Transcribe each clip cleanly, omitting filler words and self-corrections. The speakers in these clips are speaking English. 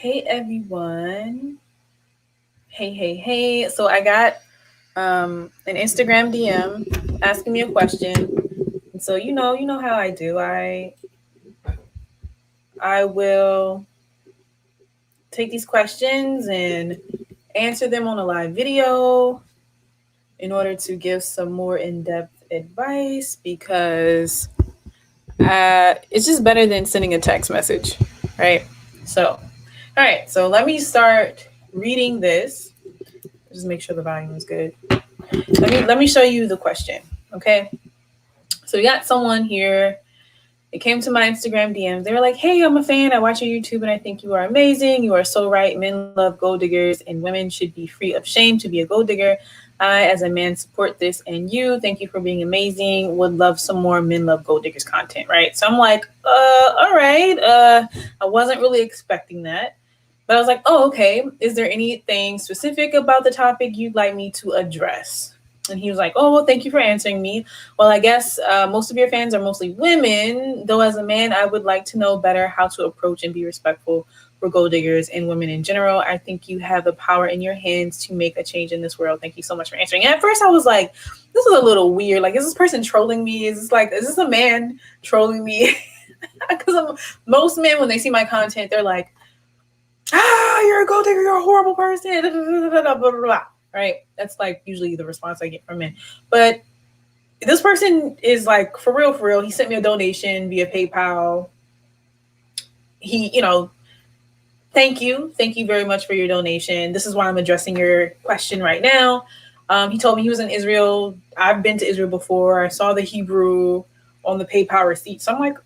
Hey everyone. Hey. So I got an Instagram DM asking me a question. And so you know how I do. I will take these questions and answer them on a live video in order to give some more in-depth advice because it's just better than sending a text message, right? So, all right. So let me start reading this. Just make sure the volume is good. Let me show you the question. Okay. So we got someone here. They came to my Instagram DMs. They were like, "Hey, I'm a fan. I watch your YouTube and I think you are amazing. You are so right. Men love gold diggers and women should be free of shame to be a gold digger. I, as a man, support this and you. Thank you for being amazing. Would love some more men love gold diggers content." Right. So I'm like, all right. I wasn't really expecting that. But I was like, oh, okay. Is there anything specific about the topic you'd like me to address? And he was like, oh, well, thank you for answering me. Well, I guess most of your fans are mostly women, though as a man, I would like to know better how to approach and be respectful for gold diggers and women in general. I think you have the power in your hands to make a change in this world. Thank you so much for answering. And at first I was like, this is a little weird. Like, is this person trolling me? Is this a man trolling me? Because most men, when they see my content, they're like, you're a gold digger, you're a horrible person, blah, blah, blah. Right? That's like usually the response I get from men. But this person is like, for real. He sent me a donation via PayPal. He, thank you. Thank you very much for your donation. This is why I'm addressing your question right now. He told me he was in Israel. I've been to Israel before. I saw the Hebrew on the PayPal receipt. So I'm like,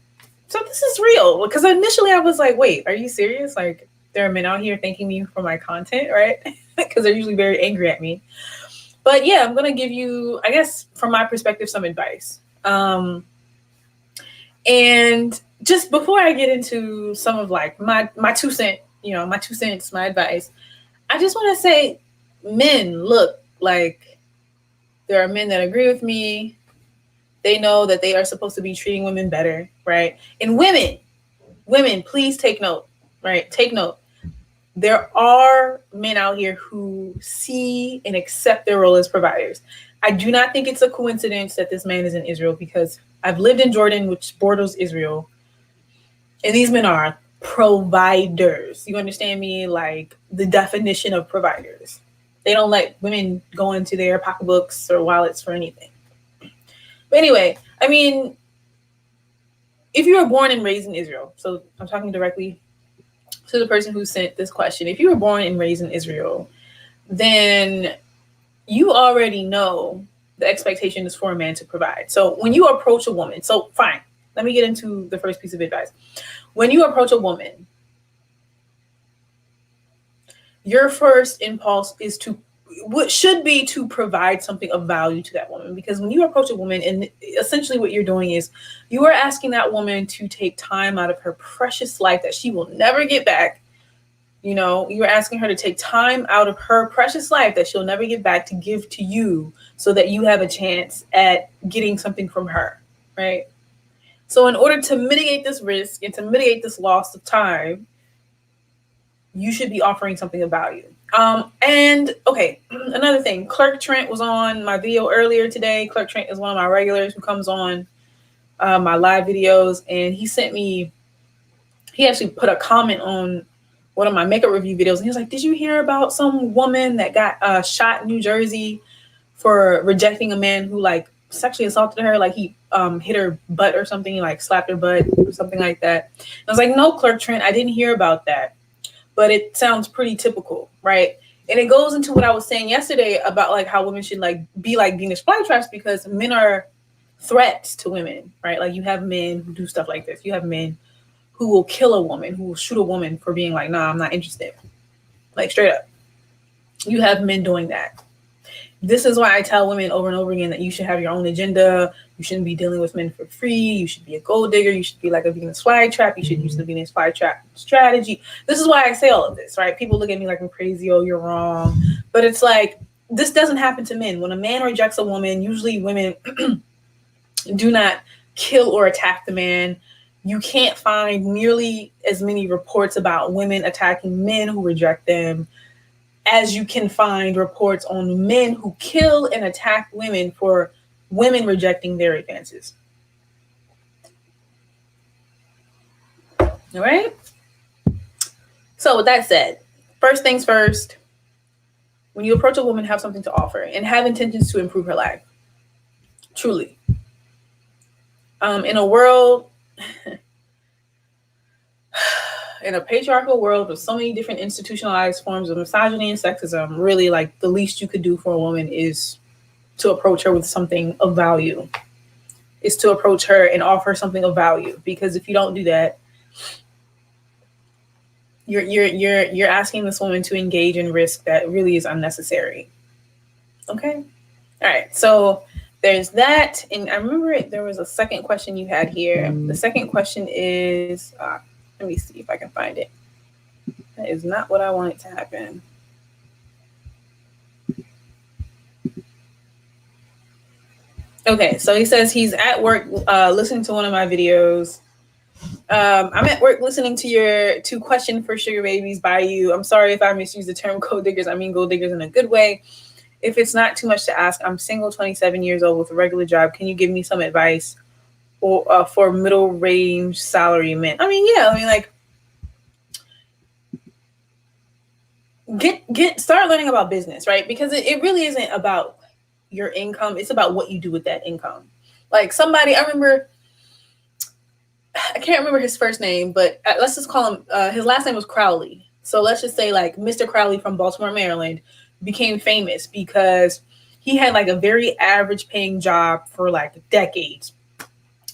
so this is real. Because initially I was like, wait, are you serious? Like, there are men out here thanking me for my content, right? Because they're usually very angry at me. But yeah, I'm going to give you, I guess, from my perspective, some advice. And just before I get into some of like my 2 cents, my 2 cents, my advice, I just want to say, men, look, like, there are men that agree with me. They know that they are supposed to be treating women better, right? And women, please take note, right? Take note. There are men out here who see and accept their role as providers. I do not think it's a coincidence that this man is in Israel because I've lived in Jordan, which borders Israel, and these men are providers. You understand me? Like the definition of providers. They don't let women go into their pocketbooks or wallets for anything. But anyway, I mean, if you were born and raised in Israel, so I'm talking directly to the person who sent this question. If you were born and raised in Israel, then you already know the expectation is for a man to provide. So when you approach a woman, so fine, let me get into the first piece of advice. When you approach a woman, your first impulse is what should be to provide something of value to that woman. Because when you approach a woman, and essentially what you're doing is you are asking that woman to take time out of her precious life that she will never get back. You're asking her to take time out of her precious life that she'll never get back to give to you so that you have a chance at getting something from her, right? So in order to mitigate this risk and to mitigate this loss of time, you should be offering something of value. And okay, another thing, Clerk Trent was on my video earlier today. Clerk Trent is one of my regulars who comes on my live videos, and he actually put a comment on one of my makeup review videos, and he was like, did you hear about some woman that got shot in New Jersey for rejecting a man who like sexually assaulted her? Like he hit her butt or something, like slapped her butt or something like that. And I was like, no, Clerk Trent, I didn't hear about that. But it sounds pretty typical, right? And it goes into what I was saying yesterday about like how women should like be like Venus flytraps, because men are threats to women, right? Like you have men who do stuff like this. You have men who will kill a woman, who will shoot a woman for being like, nah, I'm not interested. Like straight up. You have men doing that. This is why I tell women over and over again that you should have your own agenda. You shouldn't be dealing with men for free. You should be a gold digger. You should be like a Venus flytrap. You should use the Venus flytrap strategy. This is why I say all of this, right? People look at me like I'm crazy. Oh, you're wrong. But it's like, this doesn't happen to men. When a man rejects a woman, usually women do not kill or attack the man. you can't find nearly as many reports about women attacking men who reject them as you can find reports on men who kill and attack women for women rejecting their advances. All right? So with that said, first things first, when you approach a woman, have something to offer and have intentions to improve her life. Truly. In a world, in a patriarchal world with so many different institutionalized forms of misogyny and sexism, really, like, the least you could do for a woman is to approach her with something of value. Is to approach her and offer something of value. Because if you don't do that, you're asking this woman to engage in risk that really is unnecessary. Okay? All right. So there's that. And I remember there was a second question you had here. The second question is, let me see if I can find it. That is not what I wanted to happen. Okay, so he says he's at work listening to one of my videos. I'm at work listening to your question for sugar babies by you. I'm sorry if I misused the term gold diggers. I mean gold diggers in a good way. If it's not too much to ask, I'm single, 27 years old with a regular job. Can you give me some advice or for middle range salary men? I mean, yeah. I mean, like, start learning about business, right? Because it really isn't about your income. It's about what you do with that income. Like, somebody, I can't remember his first name, but let's just call him, his last name was Crowley. So let's just say, like, Mr. Crowley from Baltimore, Maryland became famous because he had like a very average paying job for like decades,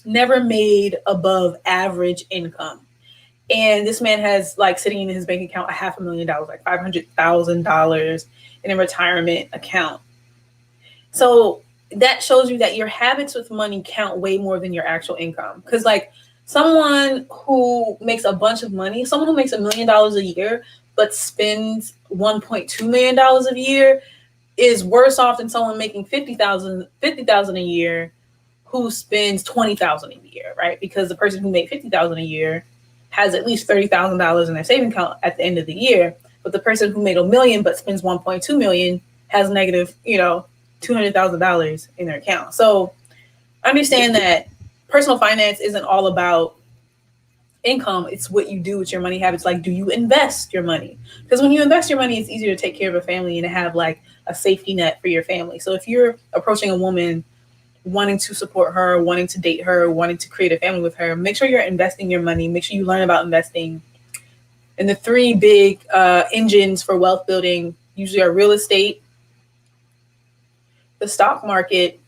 never made above average income. And this man has, like, sitting in his bank account $500,000, like $500,000 in a retirement account. So that shows you that your habits with money count way more than your actual income. Because, like, someone who makes a bunch of money, someone who makes $1 million a year, but spends $1.2 million a year is worse off than someone making $50,000 a year who spends $20,000 a year, right? Because the person who made $50,000 a year has at least $30,000 in their saving account at the end of the year, but the person who made $1 million but spends $1.2 million has negative, $200,000 in their account. So understand that personal finance isn't all about income. It's what you do with your money habits. Like, do you invest your money? Because when you invest your money, it's easier to take care of a family and to have like a safety net for your family. So if you're approaching a woman wanting to support her, wanting to date her, wanting to create a family with her, make sure you're investing your money. Make sure you learn about investing. And the three big engines for wealth building usually are real estate, the stock market,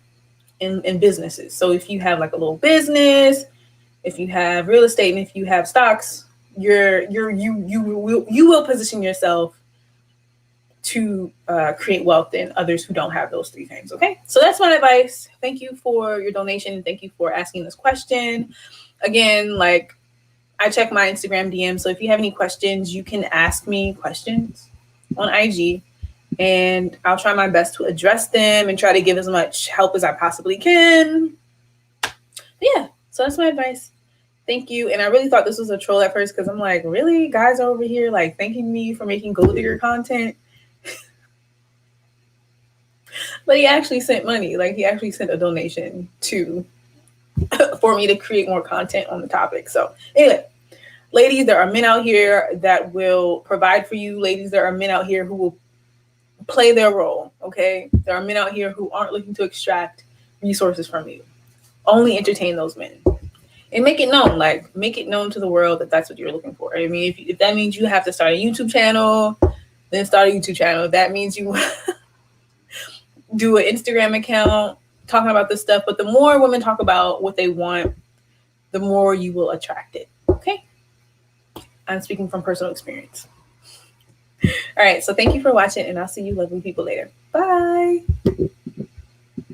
and businesses. So if you have like a little business, if you have real estate, and if you have stocks, you will position yourself to create wealth in others who don't have those three things. Okay, so that's my advice. Thank you for your donation. Thank you for asking this question. Again, like, I check my Instagram DM, so if you have any questions, you can ask me questions on IG, and I'll try my best to address them and try to give as much help as I possibly can. But yeah, so that's my advice. Thank you. And I really thought this was a troll at first because I'm like, really? Guys are over here like thanking me for making gold digger content? But he actually sent money. Like, he actually sent a donation for me to create more content on the topic. So anyway, ladies, there are men out here that will provide for you. Ladies, there are men out here who will play their role. Okay, there are men out here who aren't looking to extract resources from you. Only entertain those men. And make it known, make it known to the world that that's what you're looking for. I mean, if that means you have to start a YouTube channel, then start a YouTube channel. If that means you do an Instagram account talking about this stuff. But the more women talk about what they want, the more you will attract it. Okay? I'm speaking from personal experience. All right, so thank you for watching, and I'll see you lovely people later. Bye.